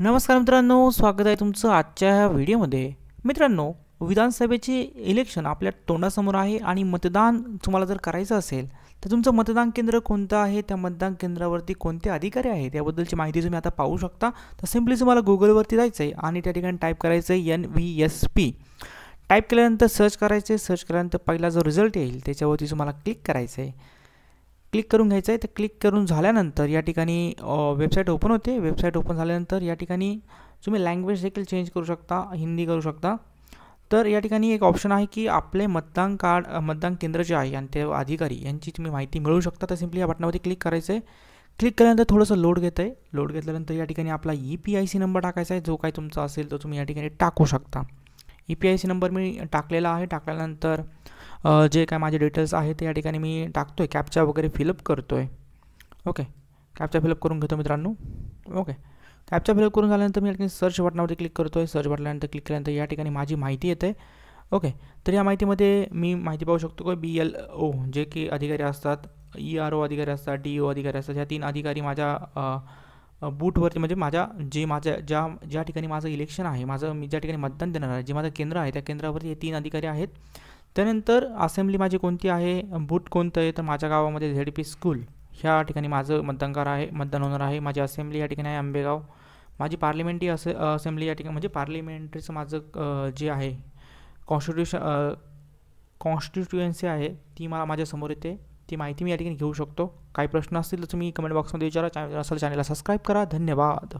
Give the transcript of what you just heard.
नमस्कार मित्रांनो, स्वागत आहे तुमचं आजच्या ह्या व्हिडिओमध्ये. मित्रांनो, विधानसभेचे इलेक्शन आपल्या तोंडासमोर आहे आणि मतदान तुम्हाला जर करायचं असेल तर तुमचं मतदान केंद्र कोणतं आहे, त्या मतदान केंद्रावरती कोणते अधिकारी आहेत याबद्दलची माहिती तुम्ही आता पाहू शकता. तर सिम्पली तुम्हाला गुगलवरती जायचं आहे आणि त्या ठिकाणी टाईप करायचं आहे NVSP. टाईप केल्यानंतर सर्च करायचं आहे. सर्च केल्यानंतर पहिला जो रिझल्ट येईल त्याच्यावरती तुम्हाला क्लिक करायचं आहे. क्लिक करून घ्यायचं आहे. तर क्लिक करून झाल्यानंतर या ठिकाणी वेबसाईट ओपन होते. वेबसाईट ओपन झाल्यानंतर या ठिकाणी तुम्ही लँग्वेज देखील चेंज करू शकता, हिंदी करू शकता. तर या ठिकाणी एक ऑप्शन आहे की आपले मतदान कार्ड मतदान केंद्र जे आहे आणि ते अधिकारी यांची तुम्ही माहिती मिळवू शकता. तर सिम्पली या बटनावरती क्लिक करायचं आहे. क्लिक केल्यानंतर थोडंसं लोड घेतं आहे. लोड घेतल्यानंतर या ठिकाणी आपला EPIC नंबर टाकायचा आहे. जो काही तुमचा असेल तो तुम्ही या ठिकाणी टाकू शकता. EPIC नंबर मी टाकलेला आहे. टाकल्यानंतर जे काय माझे डिटेल्स आहेत ते या ठिकाणी मी टाकतो आहे. कॅप्चा वगैरे फिलअप करतो आहे. ओके, कॅप्चा फिलअप करून घेतो मित्रांनो. ओके, कॅप्चा फिलअप करून झाल्यानंतर मी या ठिकाणी सर्च बटनावरती क्लिक करतो आहे. सर्च बटनानंतर क्लिक केल्यानंतर या ठिकाणी माझी माहिती येते. ओके, तर या माहितीमध्ये मी माहिती पाहू शकतो की BLO जे की अधिकारी असतात, ERO अधिकारी असतात, DO अधिकारी असतात. ह्या 3 अधिकारी माझ्या बूथवरती म्हणजे माझ्या ज्या ठिकाणी माझं इलेक्शन आहे, मी ज्या ठिकाणी मतदान देणार आहे, जे माझं केंद्र आहे त्या केंद्रावरती हे 3 अधिकारी आहेत. त्यानंतर असेंब्ली माझी कोणती आहे, बूथ कोणतं आहे, तर माझ्या गावामध्ये ZP स्कूल ह्या ठिकाणी माझं मतदान होणार आहे. माझी असेंब्ली या ठिकाणी आहे आंबेगाव. माझी पार्लिमेंटरी असेंब्ली या ठिकाणी म्हणजे पार्लिमेंटरीचं माझं जे आहे कॉन्स्टिट्युएन्सी आहे ती माझ्यासमोर येते. ती माहिती मी या ठिकाणी घेऊ शकतो. काही प्रश्न असतील तर तुम्ही कमेंट बॉक्समध्ये विचारा. चॅनल असेल चॅनलला सबस्क्राईब करा. धन्यवाद.